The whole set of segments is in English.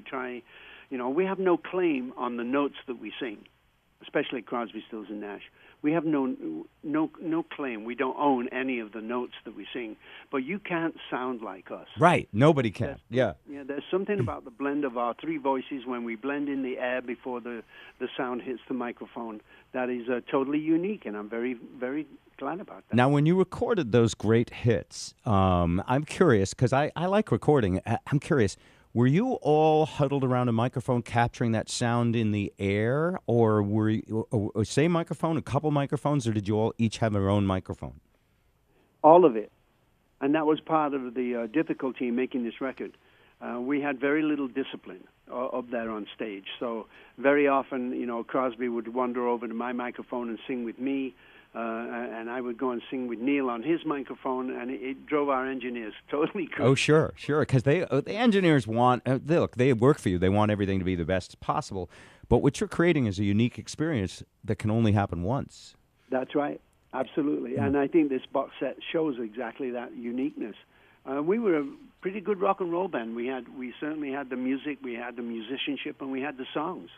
we try, we have no claim on the notes that we sing, especially Crosby, Stills, and Nash. We have no claim. We don't own any of the notes that we sing. But you can't sound like us. Right. Nobody can. Yeah. Yeah. There's something about the blend of our three voices when we blend in the air before the sound hits the microphone that is totally unique, and I'm very, very glad about that. Now, when you recorded those great hits, I'm curious, because I like recording. I'm curious, were you all huddled around a microphone capturing that sound in the air, or were you, same microphone, a couple microphones, or did you all each have your own microphone? All of it. And that was part of the difficulty in making this record. We had very little discipline up there on stage. So very often, Crosby would wander over to my microphone and sing with me, and I would go and sing with Neil on his microphone, and it drove our engineers totally crazy. Oh, sure, because the engineers want, look, they work for you. They want everything to be the best possible. But what you're creating is a unique experience that can only happen once. That's right, absolutely. And I think this box set shows exactly that uniqueness. We were a pretty good rock and roll band. We certainly had the music, we had the musicianship, and we had the songs.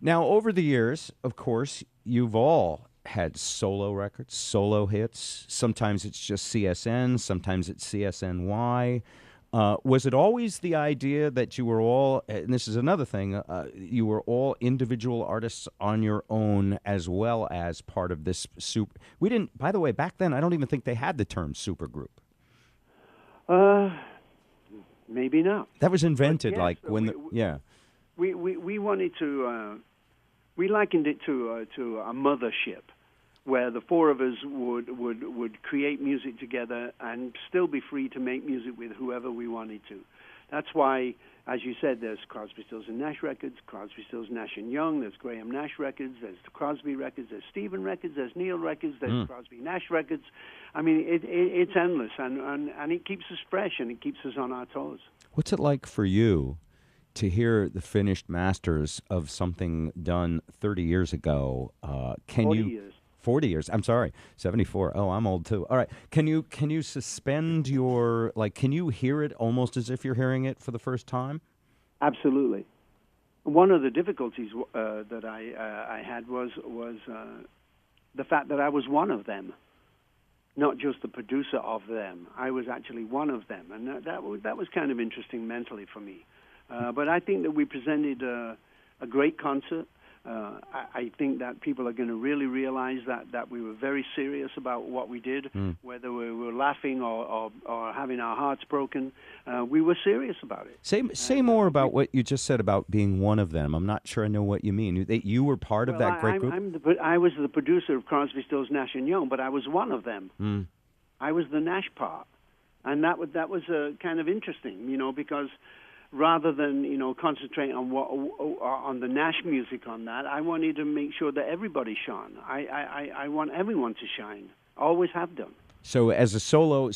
Now, over the years, of course, you've all had solo records, solo hits. Sometimes it's just CSN, sometimes it's CSNY. Was it always the idea that you were all, and this is another thing, you were all individual artists on your own as well as part of this super? We didn't, by the way, back then, I don't even think they had the term supergroup. Maybe not. That was invented, yes, We wanted to. We likened it to a mothership, where the four of us would create music together and still be free to make music with whoever we wanted to. That's why, as you said, there's Crosby, Stills, and Nash records, Crosby, Stills, Nash and Young, there's Graham Nash records, there's the Crosby records, there's Stephen records, there's Neil records, there's Crosby Nash records. I mean, it's endless, and it keeps us fresh, and it keeps us on our toes. What's it like for you to hear the finished masters of something done 30 years ago? 40 years. 40 years. I'm sorry, 74. Oh, I'm old too. All right. Can you suspend your, can you hear it almost as if you're hearing it for the first time? Absolutely. One of the difficulties that I had was the fact that I was one of them, not just the producer of them. I was actually one of them, and that was kind of interesting mentally for me. But I think that we presented a great concert. I think that people are going to really realize that we were very serious about what we did, whether we were laughing or having our hearts broken. We were serious about it. Say more about what you just said about being one of them. I'm not sure I know what you mean. You were part of that great group? I was the producer of Crosby, Stills, Nash and Young, but I was one of them. I was the Nash part. And that was kind of interesting, because rather than concentrate on the Nash music on that, I wanted to make sure that everybody shone. I want everyone to shine. Always have done. So as a solo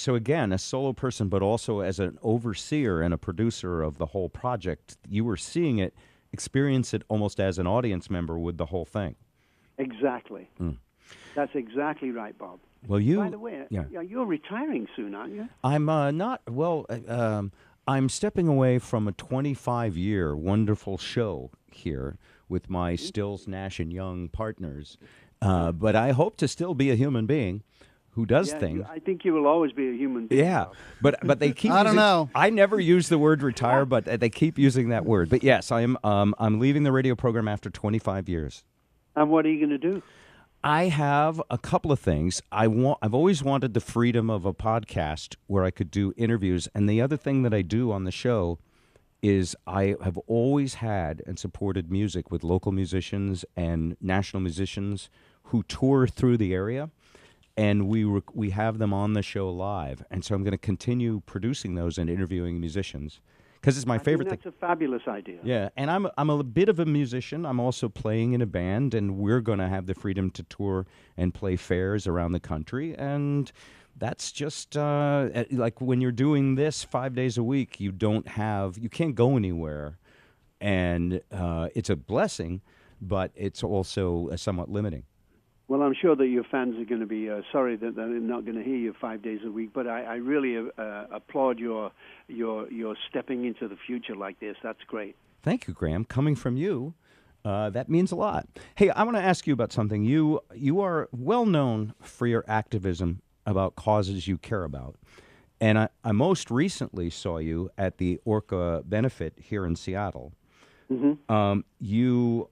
person, but also as an overseer and a producer of the whole project, you were seeing it, experience it almost as an audience member with the whole thing. Exactly. That's exactly right, Bob. Well, by the way, you're retiring soon, aren't you? I'm not. Well, I'm stepping away from a 25-year wonderful show here with my Stills, Nash, and Young partners. But I hope to still be a human being who does things. I think you will always be a human being. Yeah, but they keep I don't know. I never use the word retire, but they keep using that word. But yes, I'm leaving the radio program after 25 years. And what are you going to do? I have a couple of things. I've always wanted the freedom of a podcast where I could do interviews. And the other thing that I do on the show is I have always had and supported music with local musicians and national musicians who tour through the area. And we have them on the show live. And so I'm going to continue producing those and interviewing musicians. Because it's my favorite thing. That's a fabulous idea. Yeah, and I'm a bit of a musician. I'm also playing in a band, and we're going to have the freedom to tour and play fairs around the country. And that's just like when you're doing this 5 days a week, you can't go anywhere, and it's a blessing, but it's also somewhat limiting. Well, I'm sure that your fans are going to be sorry that they're not going to hear you 5 days a week, but I really applaud your stepping into the future like this. That's great. Thank you, Graham. Coming from you, that means a lot. Hey, I want to ask you about something. You are well known for your activism about causes you care about. And I most recently saw you at the Orca benefit here in Seattle. Mm-hmm. You,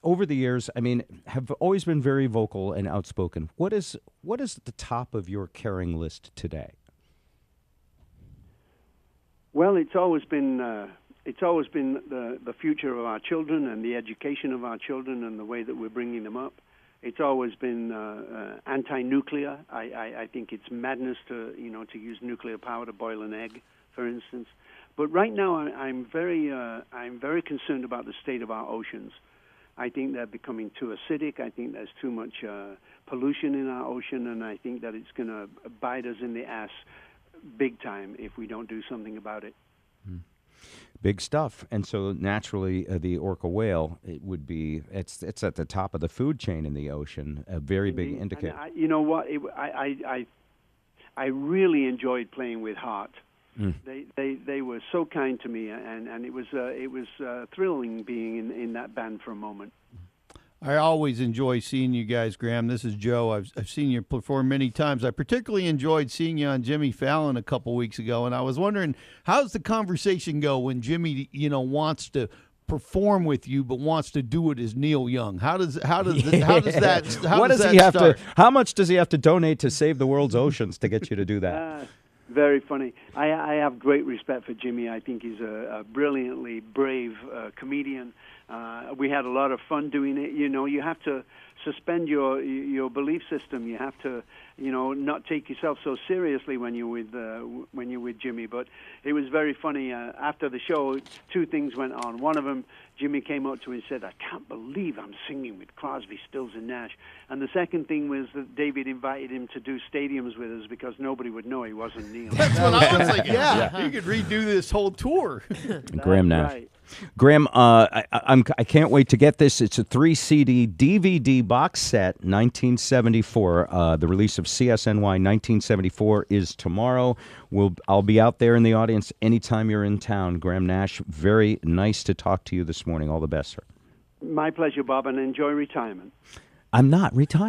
over the years, I mean, have always been very vocal and outspoken. What is at the top of your caring list today? Well, it's always been the future of our children and the education of our children and the way that we're bringing them up. It's always been anti-nuclear. I think it's madness to use nuclear power to boil an egg, for instance. But right now, I'm very concerned about the state of our oceans. I think they're becoming too acidic. I think there's too much pollution in our ocean, and I think that it's going to bite us in the ass big time if we don't do something about it. Big stuff. And so naturally, the orca whale, it's at the top of the food chain in the ocean, a very big indicator. You know what? I really enjoyed playing with Hart. They were so kind to me, and it was thrilling being in that band for a moment. I always enjoy seeing you guys, Graham. This is Joe. I've seen you perform many times. I particularly enjoyed seeing you on Jimmy Fallon a couple weeks ago, and I was wondering, how's the conversation go when Jimmy, wants to perform with you but wants to do it as Neil Young? How does that start? How much does he have to donate to save the world's oceans to get you to do that? Very funny. I have great respect for Jimmy. I think he's a brilliantly brave comedian. We had a lot of fun doing it. You have to suspend your belief system. You have to, not take yourself so seriously when you're with Jimmy. But it was very funny. After the show, two things went on. One of them, Jimmy came up to me and said, "I can't believe I'm singing with Crosby, Stills, and Nash." And the second thing was that David invited him to do stadiums with us because nobody would know he wasn't Neil. That's what I was thinking. Yeah, you could redo this whole tour. Graham Nash. Right. Graham, I can't wait to get this. It's a 3-CD DVD box set, 1974. The release of CSNY 1974 is tomorrow. I'll be out there in the audience anytime you're in town. Graham Nash, very nice to talk to you this morning. All the best, sir. My pleasure, Bob, and enjoy retirement. I'm not retired.